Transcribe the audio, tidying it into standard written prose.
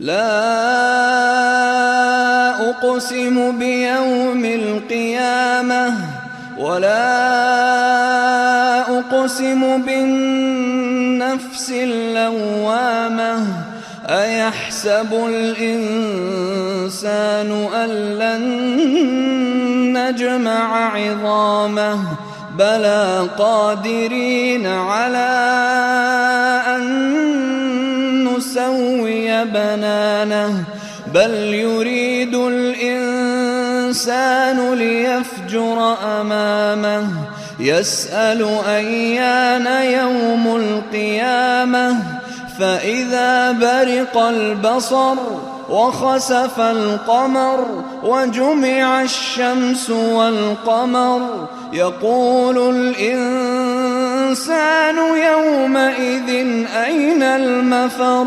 لا أقسم بيوم القيامة ولا أقسم بالنفس اللوامة أيحسب الإنسان أن لن نجمع عظامه بلى قادرين على أن نسوي بنانه بل يريد الإنسان ليفجر أمامه يسأل أيان يوم القيامة فإذا برق البصر وخسف القمر وجمع الشمس والقمر يقول الإنسان يومئذ أين المفر